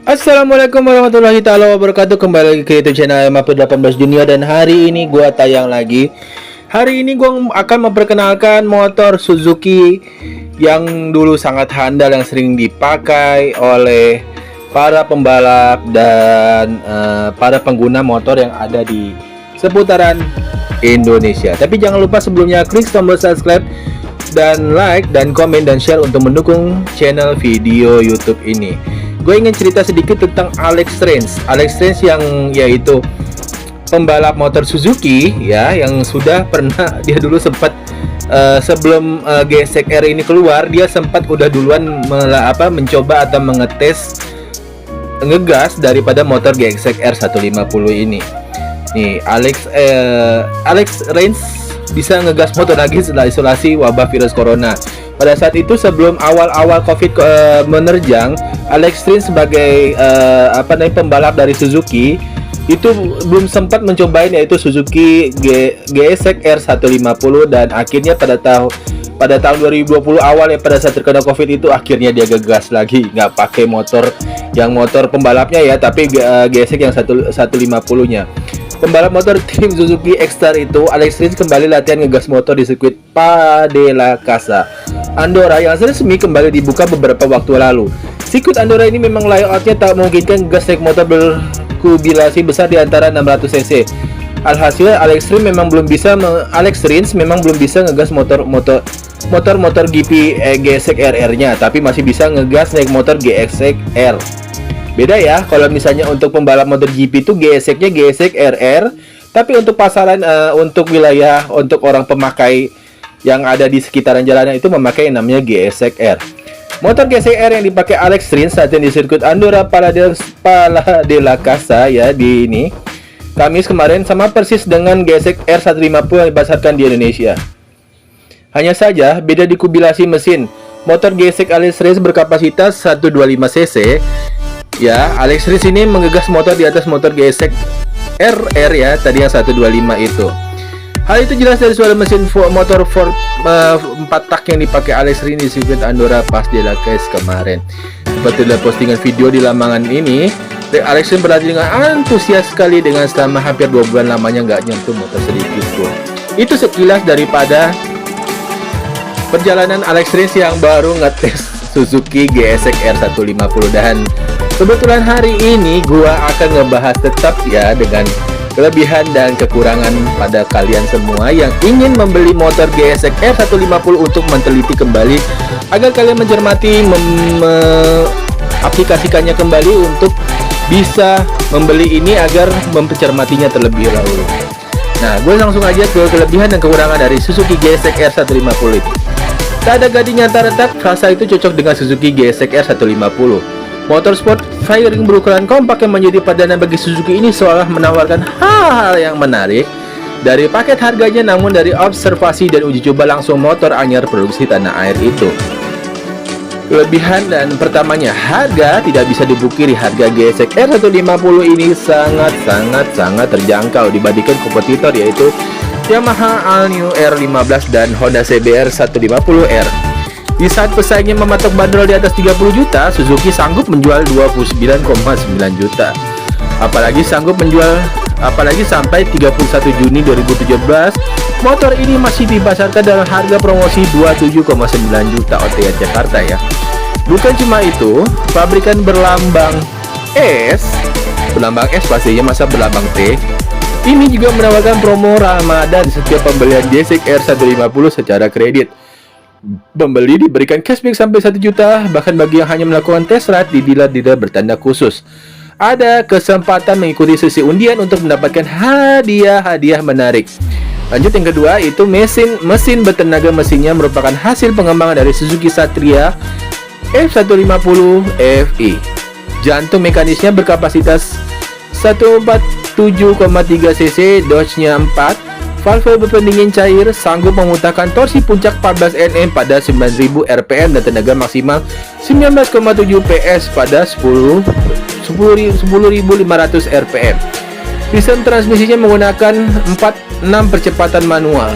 Assalamualaikum warahmatullahi taala wabarakatuh. Kembali lagi ke YouTube channel Mapper 18 Junior. Dan hari ini gua tayang lagi. Hari ini gua akan memperkenalkan motor Suzuki yang dulu sangat handal, yang sering dipakai oleh para pembalap dan para pengguna motor yang ada di seputaran Indonesia. Tapi jangan lupa sebelumnya klik tombol subscribe dan like dan komen dan share untuk mendukung channel video YouTube ini. Gue ingin cerita sedikit tentang Alex Rins. Alex Rins yang yaitu pembalap motor Suzuki ya, yang sudah pernah, dia dulu sempat sebelum GSX-R ini keluar, dia sempat udah duluan mencoba atau mengetes ngegas daripada motor GSX-R 150 ini. Nih Alex Rins bisa ngegas motor lagi setelah isolasi wabah virus corona. Pada saat itu sebelum awal-awal COVID menerjang, Alex Rins sebagai pembalap dari Suzuki itu belum sempat mencobain, yaitu Suzuki GSX-R 150, dan akhirnya pada tahun 2020 awal ya, pada saat terkena COVID itu akhirnya dia gegas lagi, nggak pakai motor pembalapnya ya, tapi GSX yang 150-nya. Pembalap motor tim Suzuki X-Star itu, Alex Rins kembali latihan ngegas motor di sirkuit Padela Casa, Andorra, yang resmi kembali dibuka beberapa waktu lalu. Sirkuit Andorra ini memang layoutnya tak memungkinkan gas naik motor berkubilasi besar di antara 600 cc. Alhasil Alex Rins memang belum bisa ngegas motor GP GSX-R-nya, tapi masih bisa ngegas naik motor GSX-R. Beda ya, kalau misalnya untuk pembalap MotoGP itu GSX-nya GSX-RR, tapi untuk pasaran untuk wilayah, untuk orang pemakai yang ada di sekitaran jalanan itu memakai yang namanya GSX-R. Motor GSX-R yang dipakai Alex Rins saat ini di sirkuit Andorra Paladella Casa ya, di ini Kamis kemarin, sama persis dengan GSX-R 150 yang dipasarkan di Indonesia. Hanya saja beda di kubilasi mesin. Motor GSX Alex Rins berkapasitas 125 cc. Ya, Alex Rins ini menggegas motor di atas motor GSX RR ya, tadi yang 125 itu. Hal itu jelas dari suara mesin motor Ford 4 tak yang dipakai Alex Rins di sirkuit Andorra pas di Casa kemarin. Seperti dalam postingan video di lamangan ini, Alex Rins berlatih dengan antusias sekali, dengan selama hampir 2 bulan lamanya nggak nyentuh motor sedikit pun. Itu sekilas daripada perjalanan Alex Rins yang baru ngetes Suzuki GSX-R 150. Dan kebetulan hari ini gua akan ngebahas tetap ya dengan kelebihan dan kekurangan pada kalian semua yang ingin membeli motor GSX-R 150 untuk meneliti kembali, agar kalian mencermati, aplikasikannya kembali untuk bisa membeli ini, agar mencermatinya terlebih dahulu. Nah, gue langsung aja ke kelebihan dan kekurangan dari Suzuki GSX-R 150 itu. Tak ada gading yang tak retak, rasa itu cocok dengan Suzuki GSX-R 150. Motor sport fairing berukuran kompak yang menjadi padanan bagi Suzuki ini seolah menawarkan hal-hal yang menarik dari paket harganya, namun dari observasi dan uji coba langsung motor anyar produksi tanah air itu. Kelebihan dan pertamanya, harga tidak bisa dipungkiri. Harga GSX-R 150 ini sangat terjangkau dibandingkan kompetitor, yaitu Yamaha All New R15 dan Honda CBR 150R. Di saat pesaingnya mematok bandrol di atas 30 juta, Suzuki sanggup menjual 29,9 juta. Apalagi sampai 31 Juni 2017, motor ini masih dipasarkan dalam harga promosi 27,9 juta OTR Jakarta ya. Bukan cuma itu, pabrikan berlambang S pastinya, masa berlambang T, ini juga menawarkan promo Ramadan setiap pembelian GSX-R 150 secara kredit. Pembeli diberikan cashback sampai 1 juta, bahkan bagi yang hanya melakukan test ride di dealer-dealer bertanda khusus. Ada kesempatan mengikuti sesi undian untuk mendapatkan hadiah menarik. Lanjut, yang kedua itu mesin bertenaga. Mesinnya merupakan hasil pengembangan dari Suzuki Satria F150 Fi. Jantung mekanisnya berkapasitas 147,3 cc, Dodge-nya 4, valve pendingin cair, sanggup memutarkan torsi puncak 14 Nm pada 9000 rpm dan tenaga maksimal 19,7 PS pada 10.500 rpm. Sistem transmisinya menggunakan 6 percepatan manual.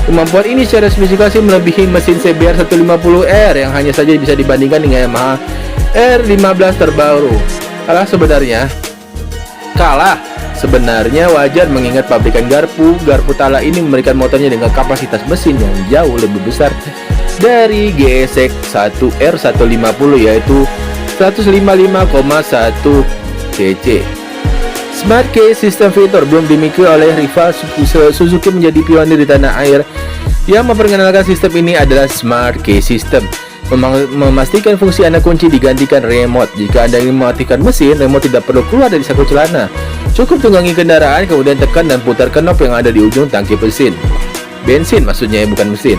Kemampuan ini secara spesifikasi melebihi mesin CBR 150R yang hanya saja bisa dibandingkan dengan Yamaha R15 terbaru. Kalah sebenarnya wajar mengingat pabrikan Garpu Tala ini memberikan motornya dengan kapasitas mesin yang jauh lebih besar dari GSX 1R150 yaitu 155,1 cc. Smart Key System fitur belum dimiliki oleh rival Suzuki, menjadi pionir di tanah air yang memperkenalkan sistem ini adalah Smart Key System. Memastikan fungsi anak kunci digantikan remote. Jika Anda ingin mematikan mesin, remote tidak perlu keluar dari saku celana. Cukup tunggangi kendaraan, kemudian tekan dan putar knob yang ada di ujung tangki bensin maksudnya, bukan mesin.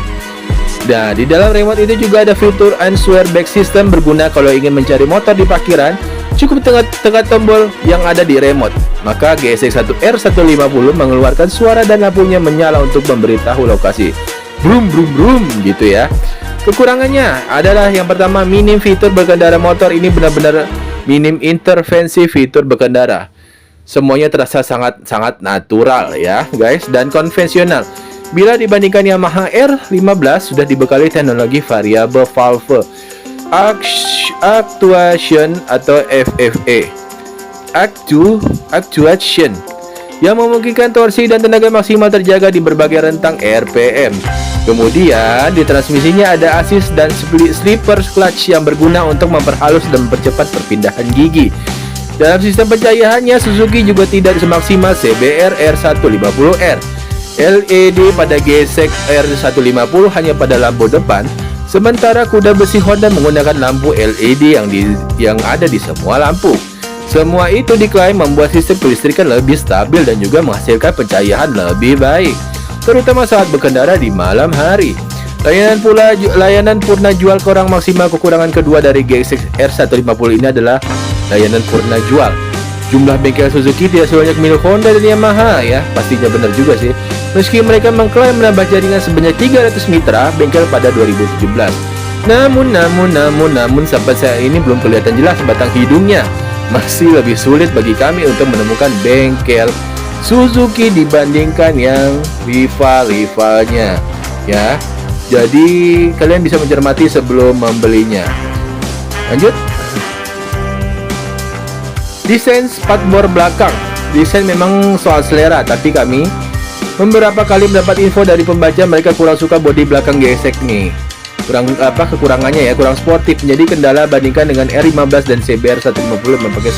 Nah, di dalam remote itu juga ada fitur Answer Back System, berguna kalau ingin mencari motor di parkiran. Cukup tekan tombol yang ada di remote, maka GSX 1R150 mengeluarkan suara dan lampunya menyala untuk memberitahu lokasi. Brum brum brum gitu ya. Kekurangannya adalah yang pertama, minim fitur berkendara. Motor ini benar-benar minim intervensi fitur berkendara. Semuanya terasa sangat natural ya guys, dan konvensional. Bila dibandingkan Yamaha R15 sudah dibekali teknologi variable valve actuation atau FFA actuation yang memungkinkan torsi dan tenaga maksimal terjaga di berbagai rentang RPM. Kemudian di transmisinya ada assist dan slipper clutch yang berguna untuk memperhalus dan mempercepat perpindahan gigi. Dalam sistem pencahayaannya, Suzuki juga tidak semaksimal CBR R150R. LED pada GSX R150 hanya pada lampu depan, sementara kuda besi Honda menggunakan lampu LED yang ada di semua lampu. Semua itu diklaim membuat sistem kelistrikan lebih stabil dan juga menghasilkan pencahayaan lebih baik, terutama saat berkendara di malam hari. Layanan purna jual korang maksimal. Kekurangan kedua dari GSX R150 ini adalah layanan purna jual. Jumlah bengkel Suzuki tidak sebanyak milik Honda dan Yamaha ya, pastinya benar juga sih. Meski mereka mengklaim menambah jaringan sebanyak 300 mitra bengkel pada 2017. Namun sampai saat ini belum kelihatan jelas batang hidungnya. Masih lebih sulit bagi kami untuk menemukan bengkel Suzuki dibandingkan yang rival-rivalnya ya. Jadi kalian bisa mencermati sebelum membelinya. Lanjut. Desain spakbor belakang. Desain memang soal selera, tapi kami beberapa kali mendapat info dari pembaca mereka kurang suka bodi belakang GSX nih. Kekurangannya ya, kurang sportif, menjadi kendala bandingkan dengan R15 dan CBR 150 memakai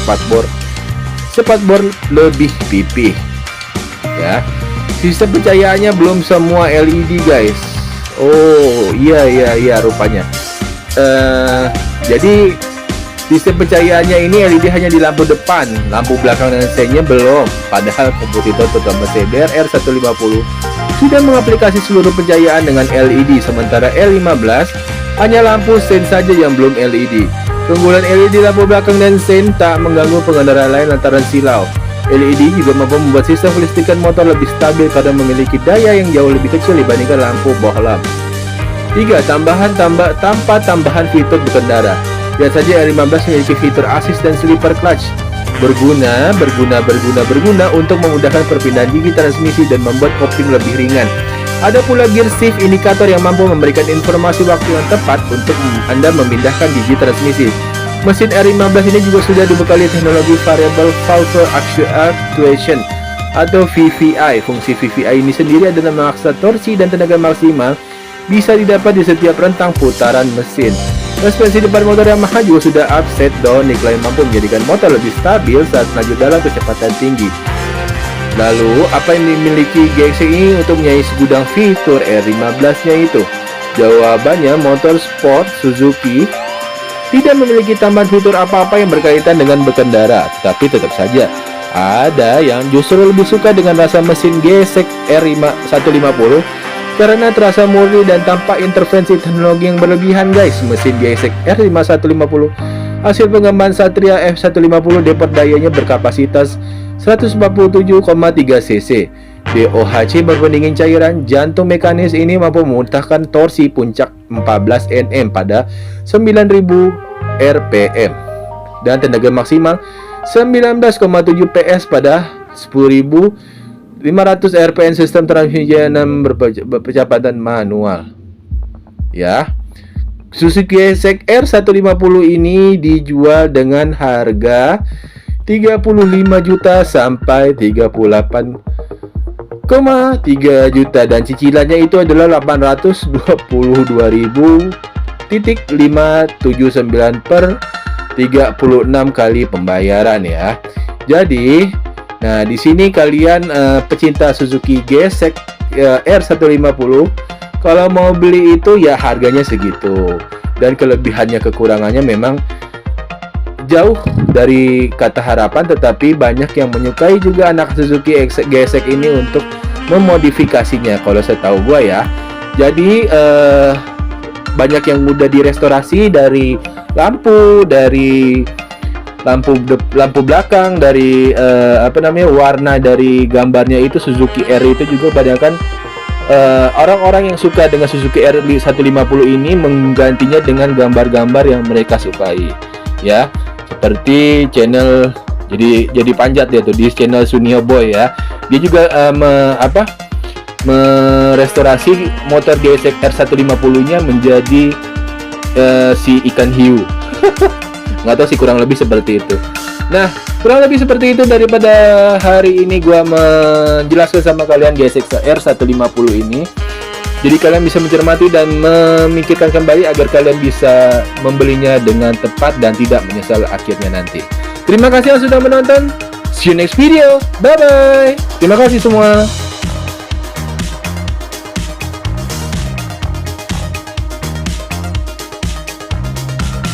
spakbor lebih pipih ya. Sistem pencahayaannya belum semua LED guys. Oh iya rupanya. Jadi sistem pencahayaannya ini LED hanya di lampu depan, lampu belakang dan seinnya belum. Padahal kompetitor terutama CBR R150 sudah mengaplikasi seluruh pencahayaan dengan LED, sementara L15 hanya lampu sein saja yang belum LED. Keunggulan LED lampu belakang dan sein tak mengganggu pengendara lain lantaran silau. LED juga mampu membuat sistem kelistrikan motor lebih stabil karena memiliki daya yang jauh lebih kecil dibandingkan lampu bohlam. 3. Tanpa tambahan fitur berkendara. Lihat saja R15 memiliki fitur assist dan slipper clutch. Berguna untuk memudahkan perpindahan gigi transmisi dan membuat kopling lebih ringan. Ada pula gear shift indikator yang mampu memberikan informasi waktu yang tepat untuk Anda memindahkan gigi transmisi. Mesin R15 ini juga sudah dibekali teknologi variable valve actuation atau VVI. Fungsi VVI ini sendiri adalah memaksa torsi dan tenaga maksimal bisa didapat di setiap rentang putaran mesin. Suspensi depan motor Yamaha juga sudah upside down, diklaim mampu menjadikan motor lebih stabil saat melaju dalam kecepatan tinggi. Lalu, apa yang dimiliki GSX ini untuk menyaingi segudang fitur R15-nya itu? Jawabannya, motor sport Suzuki tidak memiliki tambahan fitur apa-apa yang berkaitan dengan berkendara, tapi tetap saja ada yang justru lebih suka dengan rasa mesin GSX R150 karena terasa murni dan tanpa intervensi teknologi yang berlebihan guys. Mesin GSX R150 hasil pengembangan Satria F150 depot dayanya berkapasitas 147,3 cc. DOHC berpendingin cairan jantung mekanis ini mampu memuntahkan torsi puncak 14 Nm pada 9000 rpm dan tenaga maksimal 19,7 PS pada 10.500 rpm. Sistem transmisi 6 berkecepatan manual ya. Suzuki GSX R150 ini dijual dengan harga 35 juta sampai 38,3 juta dan cicilannya itu adalah 822.579 per 36 kali pembayaran ya. Jadi, nah di sini kalian pecinta Suzuki GSX R150 kalau mau beli itu ya harganya segitu. Dan kelebihannya kekurangannya memang jauh dari kata harapan, tetapi banyak yang menyukai juga anak Suzuki GSX ini untuk memodifikasinya kalau saya tahu gua ya. Jadi banyak yang mudah direstorasi dari lampu belakang, dari warna dari gambarnya itu Suzuki R itu juga kebanyakan orang-orang yang suka dengan Suzuki R150 ini menggantinya dengan gambar-gambar yang mereka sukai ya, seperti channel jadi panjat ya tuh di channel Sunio Boy ya. Dia juga merestorasi motor GSX R150 nya menjadi si ikan hiu. Nggak tahu sih, kurang lebih seperti itu. Nah, kurang lebih seperti itu daripada hari ini gua menjelaskan sama kalian GSX R150 ini. Jadi kalian bisa mencermati dan memikirkan kembali agar kalian bisa membelinya dengan tepat dan tidak menyesal akhirnya nanti. Terima kasih yang sudah menonton. See you next video. Bye bye. Terima kasih semua.